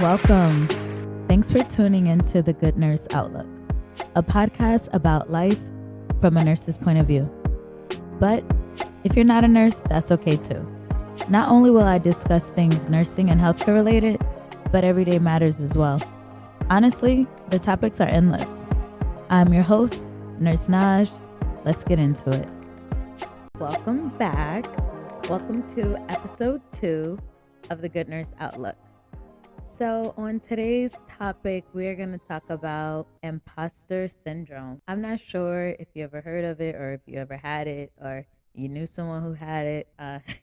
Welcome. Thanks for tuning into The Good Nurse Outlook, a podcast about life from a nurse's point of view. But if you're not a nurse, that's okay too. Not only will I discuss things nursing and healthcare related, but everyday matters as well. Honestly, the topics are endless. I'm your host, Nurse Naj. Let's get into it. Welcome back. Welcome to episode 2 of The Good Nurse Outlook. So on today's topic, we're going to talk about imposter syndrome. I'm not sure if you ever heard of it or if you ever had it or you knew someone who had it.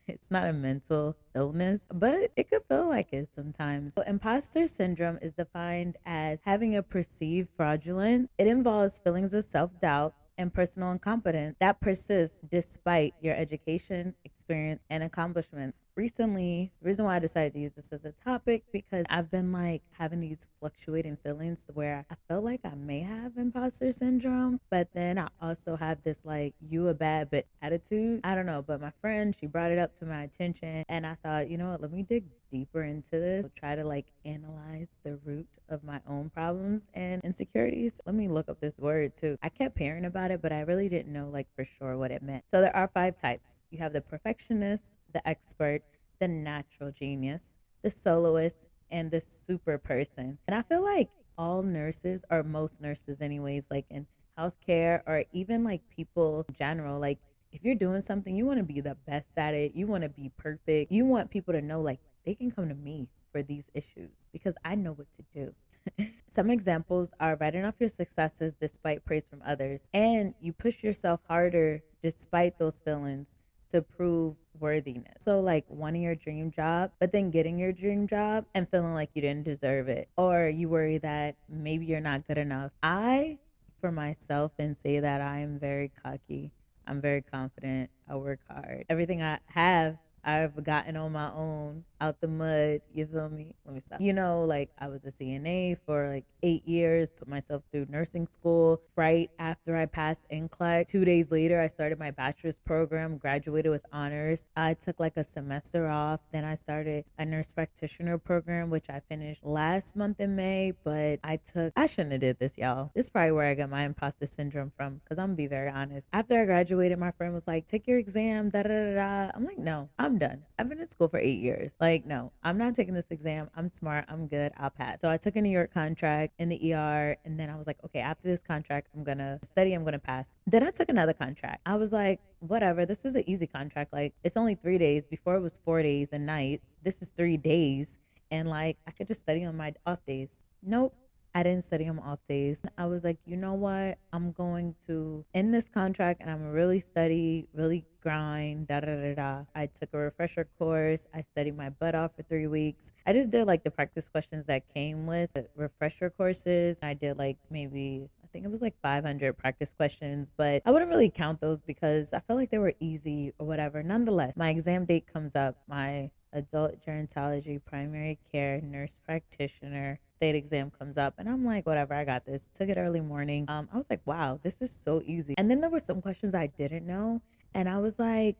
It's not a mental illness, but it could feel like it sometimes. So imposter syndrome is defined as having a perceived fraudulence. It involves feelings of self-doubt and personal incompetence that persists despite your education, experience, and accomplishment. Recently, the reason why I decided to use this as a topic, because I've been having these fluctuating feelings where I feel like I may have imposter syndrome, but then I also have this you a bad bitch attitude. I don't know, but my friend, she brought it up to my attention and I thought, you know what, let me dig deeper into this, try to analyze the root of my own problems and insecurities. Let me look up this word too. I kept hearing about it, but I really didn't know for sure what it meant. So there are 5 types. You have the perfectionist, the expert, the natural genius, the soloist, and the super person. And I feel like all nurses, or most nurses anyways, in healthcare or even people in general, if you're doing something, you want to be the best at it. You want to be perfect. You want people to know they can come to me for these issues because I know what to do. Some examples are writing off your successes despite praise from others, and you push yourself harder despite those feelings to prove worthiness. So wanting your dream job, but then getting your dream job and feeling like you didn't deserve it, or you worry that maybe you're not good enough. I, for myself, and say that I am very cocky. I'm very confident. I work hard. Everything I have, I've gotten on my own, out the mud. You feel me? Let me stop. I was a CNA for 8 years, put myself through nursing school. Right after I passed NCLEX, 2 days later, I started my bachelor's program, graduated with honors. I took a semester off. Then I started a nurse practitioner program, which I finished last month in May. But I shouldn't have did this, y'all. This is probably where I got my imposter syndrome from, because I'm going to be very honest. After I graduated, my friend was like, take your exam, da-da-da-da. I'm like, no, I'm done. I've been in school for 8 years. No, I'm not taking this exam. I'm smart. I'm good. I'll pass. So I took a New York contract in the ER. And then I was like, okay, after this contract, I'm going to study. I'm going to pass. Then I took another contract. I was like, whatever. This is an easy contract. It's only 3 days. Before it was 4 days and nights. This is 3 days. And I could just study on my off days. Nope. I didn't study on off days. I was like, you know what? I'm going to end this contract and I'm gonna really study, really grind, da da da da. I took a refresher course. I studied my butt off for 3 weeks. I just did the practice questions that came with the refresher courses. I did maybe, I think it was 500 practice questions, but I wouldn't really count those because I felt like they were easy or whatever. Nonetheless, my exam date comes up. My adult gerontology primary care nurse practitioner state exam comes up, and I'm like, whatever, I got this. Took it early morning. I was like, wow, this is so easy. And then there were some questions I didn't know, and I was like,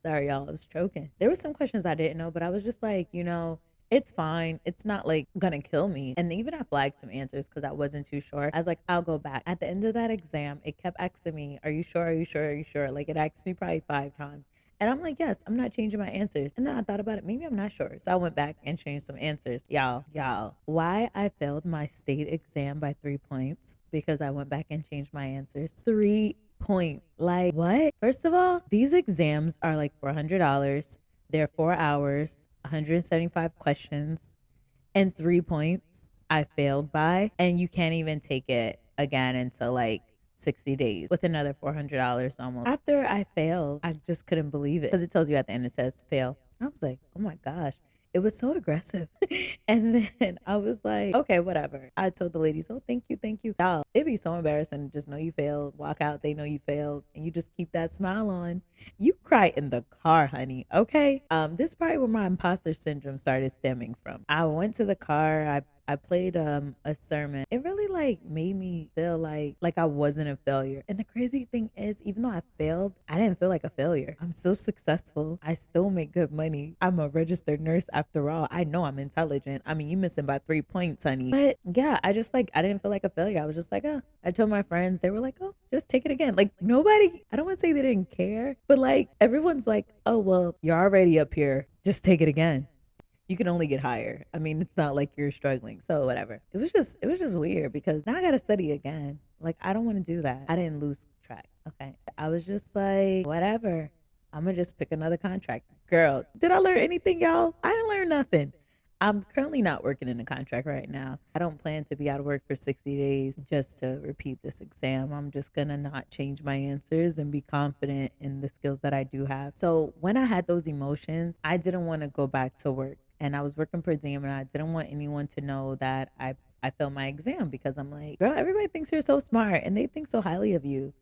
sorry y'all, I was choking. There were some questions I didn't know, but I was just like, it's fine. It's not gonna kill me. And even I flagged some answers because I wasn't too sure. I was like, I'll go back. At the end of that exam, it kept asking me, are you sure? Are you sure? Are you sure? It asked me probably 5 times. And I'm like, yes, I'm not changing my answers. And then I thought about it. Maybe I'm not sure. So I went back and changed some answers. Y'all, why I failed my state exam by 3 points? Because I went back and changed my answers. 3 points. What? First of all, these exams are $400. They're 4 hours, 175 questions, and 3 points I failed by. And you can't even take it again until 60 days with another $400 almost. After I failed, I just couldn't believe it because it tells you at the end, it says fail. I was like, oh my gosh. It was so aggressive. And then I was like, okay, whatever. I told the ladies, oh, thank you, thank you. Y'all, it'd be so embarrassing to just know you failed, walk out, they know you failed, and you just keep that smile on. You cry in the car, honey, okay? This is probably where my imposter syndrome started stemming from. I went to the car, I I played a sermon. It really like made me feel like I wasn't a failure. And the crazy thing is, even though I failed, I didn't feel like a failure. I'm still successful. I still make good money. I'm a registered nurse after all. I know I'm intelligent. I mean, you missing by 3 points, honey. But yeah, I just like I didn't feel like a failure. I was just like, oh. I told my friends, they were like, oh, just take it again. Like nobody, I don't want to say they didn't care, but like everyone's like, oh well, you're already up here. Just take it again. You can only get higher. I mean, it's not like you're struggling. So whatever. It was just weird because now I gotta study again. Like I don't want to do that. I didn't lose track. Okay. I was just like, whatever. I'm gonna just pick another contract. Girl, did I learn anything, y'all? I didn't learn nothing. I'm currently not working in a contract right now. I don't plan to be out of work for 60 days just to repeat this exam. I'm just going to not change my answers and be confident in the skills that I do have. So when I had those emotions, I didn't want to go back to work. And I was working per diem and I didn't want anyone to know that I failed my exam because I'm like, girl, everybody thinks you're so smart and they think so highly of you.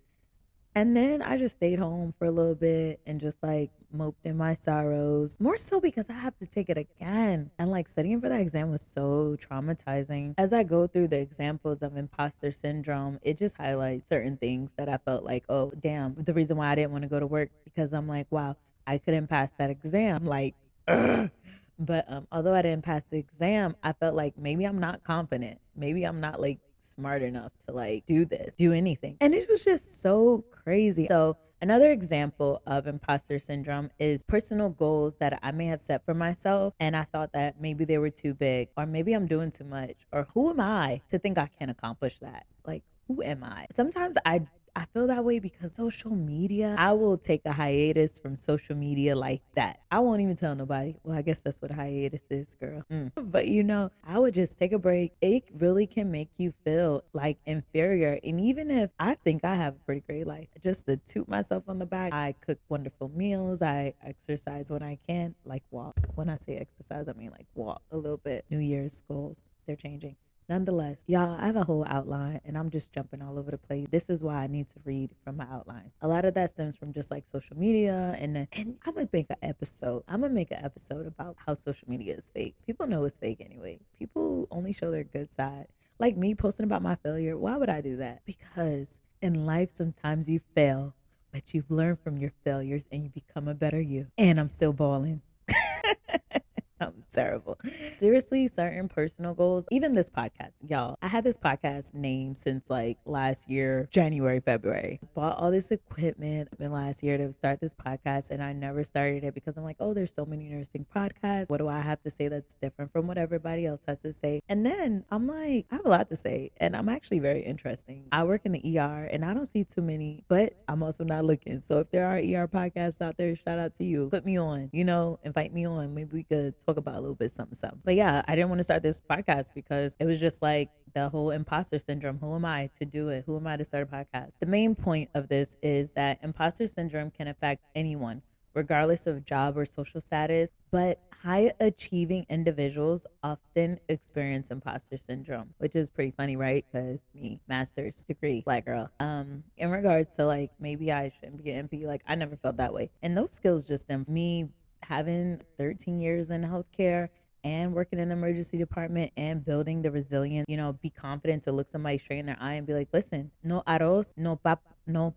And then I just stayed home for a little bit and just like moped in my sorrows. More so because I have to take it again. And like studying for that exam was so traumatizing. As I go through the examples of imposter syndrome, it just highlights certain things that I felt like, oh, damn, the reason why I didn't want to go to work because I'm like, wow, I couldn't pass that exam. Like, ugh. But although I didn't pass the exam, I felt like maybe I'm not confident. Maybe I'm not like smart enough to like do anything. And it was just so crazy. So another example of imposter syndrome is personal goals that I may have set for myself. And I thought that maybe they were too big, or maybe I'm doing too much, or who am I to think I can accomplish that? Like, who am I? Sometimes I feel that way because social media, I will take a hiatus from social media like that. I won't even tell nobody. Well, I guess that's what a hiatus is, girl. But I would just take a break. It really can make you feel like inferior. And even if I think I have a pretty great life, just to toot myself on the back, I cook wonderful meals. I exercise when I can, like walk. When I say exercise, I mean like walk a little bit. New Year's goals, they're changing. Nonetheless, y'all, I have a whole outline and I'm just jumping all over the place. This is why I need to read from my outline. A lot of that stems from just like social media and I'm gonna make an episode. I'm gonna make an episode about how social media is fake. People know it's fake anyway. People only show their good side. Like me posting about my failure. Why would I do that? Because in life sometimes you fail, but you've learned from your failures and you become a better you. And I'm still balling. I'm terrible. Seriously, certain personal goals, even this podcast, y'all. I had this podcast named since like last year, January, February. Bought all this equipment in last year to start this podcast, and I never started it because I'm like, oh, there's so many nursing podcasts. What do I have to say that's different from what everybody else has to say? And then I'm like, I have a lot to say, and I'm actually very interesting. I work in the ER, and I don't see too many, but I'm also not looking. So if there are ER podcasts out there, shout out to you. Put me on, invite me on. Maybe we could talk about a little bit something. But yeah, I didn't want to start this podcast because it was just like the whole imposter syndrome. Who am I to do it? Who am I to start a podcast? The main point of this is that imposter syndrome can affect anyone, regardless of job or social status, but high achieving individuals often experience imposter syndrome, which is pretty funny, right? Because me, master's degree, black girl. In regards to like maybe I shouldn't be an MP, like I never felt that way. And those skills just stem from me having 13 years in healthcare and working in the emergency department and building the resilience, be confident to look somebody straight in their eye and be like, listen, no arroz, no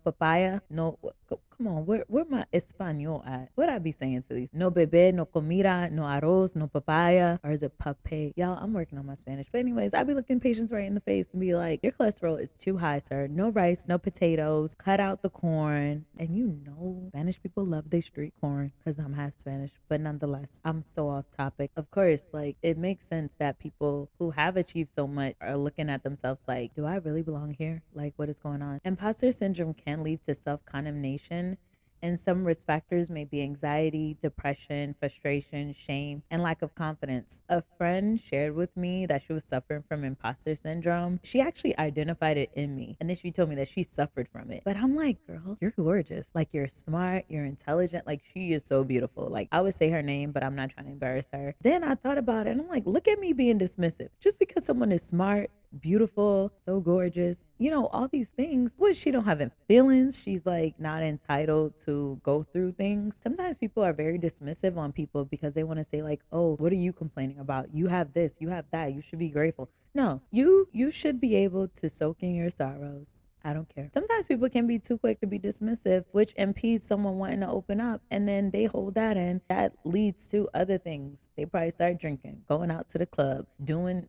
papaya, no, come on, where my Espanol at? What I be saying to these? No bebé, no comida, no arroz, no papaya, or is it pape? Y'all, I'm working on my Spanish. But anyways, I be looking patients right in the face and be like, your cholesterol is too high, sir. No rice, no potatoes, cut out the corn. And Spanish people love their street corn because I'm half Spanish. But nonetheless, I'm so off topic. Of course, like it makes sense that people who have achieved so much are looking at themselves like, do I really belong here? Like, what is going on? Imposter syndrome can lead to self-condemnation, and some risk factors may be anxiety, depression, frustration, shame, and lack of confidence. A friend shared with me that she was suffering from imposter syndrome. She actually identified it in me, and then she told me that she suffered from it. But I'm like, girl, you're gorgeous. Like, you're smart, you're intelligent. Like, she is so beautiful. Like, I would say her name, but I'm not trying to embarrass her. Then I thought about it, and I'm like, look at me being dismissive. Just because someone is smart beautiful, so gorgeous, all these things. What, she don't have feelings? She's like not entitled to go through things. Sometimes people are very dismissive on people because they want to say like, oh, what are you complaining about? You have this, you have that, you should be grateful. No, you should be able to soak in your sorrows. I don't care. Sometimes people can be too quick to be dismissive, which impedes someone wanting to open up, and then they hold that in. That leads to other things. They probably start drinking, going out to the club, doing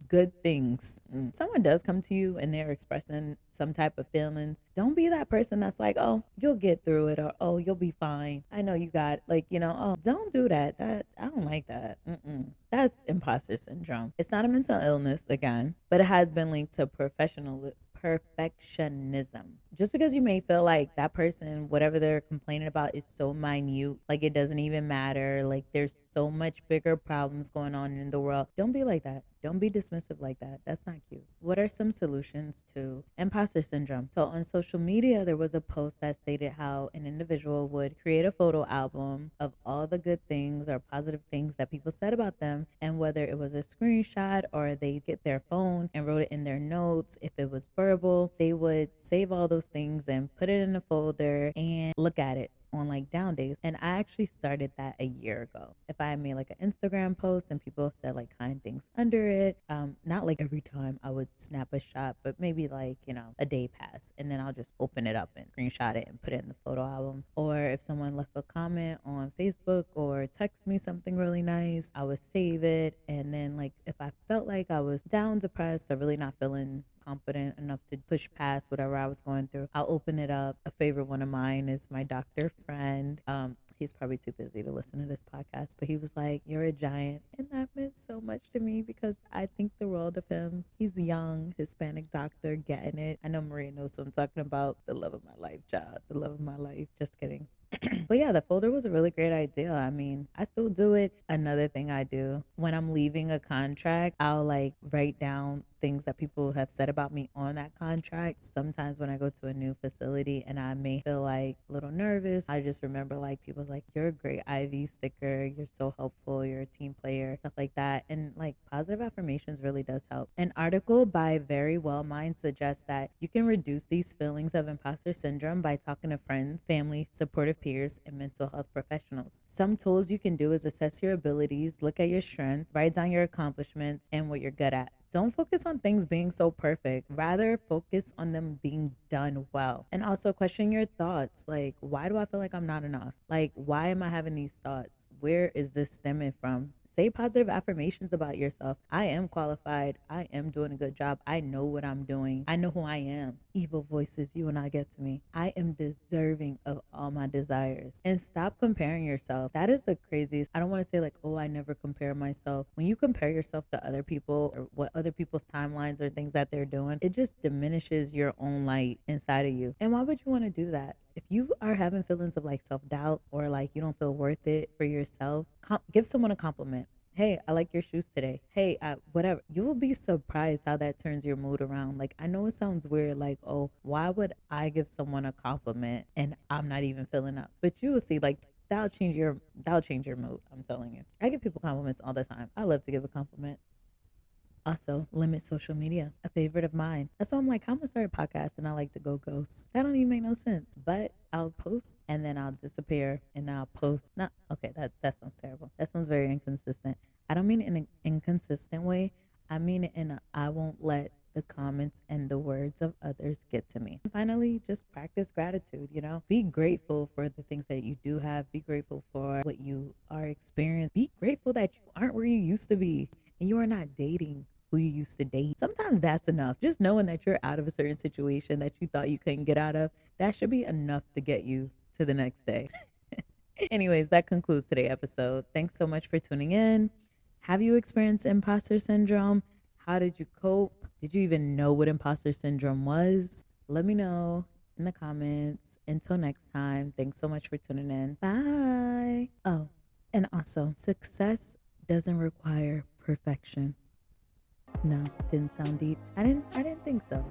good things. Someone does come to you and they're expressing some type of feelings, don't be that person that's like, oh, you'll get through it, or oh, you'll be fine. I know you got, like, oh, don't do that. That, I don't like that. That's imposter syndrome. It's not a mental illness, again, but it has been linked to perfectionism. Just because you may feel like that person, whatever they're complaining about, is so minute, like it doesn't even matter, like there's so much bigger problems going on in the world, don't be like that. Don't be dismissive like that. That's not cute. What are some solutions to imposter syndrome? So on social media, there was a post that stated how an individual would create a photo album of all the good things or positive things that people said about them, and whether it was a screenshot or they get their phone and wrote it in their notes, if it was verbal, they would save all those things and put it in a folder and look at it on like down days. And I actually started that a year ago. If I made like an Instagram post and people said like kind things under it, not like every time I would snap a shot, but maybe like, a day pass and then I'll just open it up and screenshot it and put it in the photo album. Or if someone left a comment on Facebook or text me something really nice, I would save it. And then like if I felt like I was down, depressed, or really not feeling confident enough to push past whatever I was going through, I'll open it up. A favorite one of mine is my doctor friend. He's probably too busy to listen to this podcast, but he was like, "You're a giant." And that meant so much to me because I think the world of him. He's a young Hispanic doctor getting it. I know Maria knows what I'm talking about. The love of my life, child. The love of my life. Just kidding. But yeah, the folder was a really great idea. I mean, I still do it. Another thing I do when I'm leaving a contract, I'll like write down things that people have said about me on that contract. Sometimes when I go to a new facility and I may feel like a little nervous, I just remember like people like, "You're a great IV sticker, you're so helpful, you're a team player," stuff like that. And like positive affirmations really does help. An article by Very Well Mind suggests that you can reduce these feelings of imposter syndrome by talking to friends, family, supportive peers, and mental health professionals. Some tools you can do is assess your abilities, look at your strengths, write down your accomplishments and what you're good at. Don't focus on things being so perfect. Rather, focus on them being done well. And also question your thoughts. Like, why do I feel like I'm not enough? Like, why am I having these thoughts? Where is this stemming from? Say positive affirmations about yourself. I am qualified. I am doing a good job. I know what I'm doing. I know who I am. Evil voices, you will not get to me. I am deserving of all my desires. And stop comparing yourself. That is the craziest. I don't want to say like, oh, I never compare myself. When you compare yourself to other people or what other people's timelines or things that they're doing, it just diminishes your own light inside of you. And why would you want to do that? If you are having feelings of like self-doubt or like you don't feel worth it for yourself, give someone a compliment. Hey, I like your shoes today. Hey, whatever. You will be surprised how that turns your mood around. Like, I know it sounds weird, like, oh, why would I give someone a compliment and I'm not even feeling up? But you will see, like, that'll change your mood. I'm telling you. I give people compliments all the time. I love to give a compliment. Also, limit social media, a favorite of mine. That's why I'm like, I'm gonna start a podcast and I like to go ghost. That don't even make no sense. But I'll post and then I'll disappear and I'll post. Not okay, that sounds terrible. That sounds very inconsistent. I don't mean it in an inconsistent way. I mean it in a I won't let the comments and the words of others get to me. Finally, just practice gratitude, Be grateful for the things that you do have. Be grateful for what you are experiencing. Be grateful that you aren't where you used to be and you are not dating who you used to date. Sometimes that's enough. Just knowing that you're out of a certain situation that you thought you couldn't get out of, that should be enough to get you to the next day. Anyways, that concludes today's episode. Thanks so much for tuning in. Have you experienced imposter syndrome? How did you cope? Did you even know what imposter syndrome was? Let me know in the comments. Until next time, thanks so much for tuning in. Bye. Oh, and also, success doesn't require perfection. No, didn't sound deep. I didn't think so.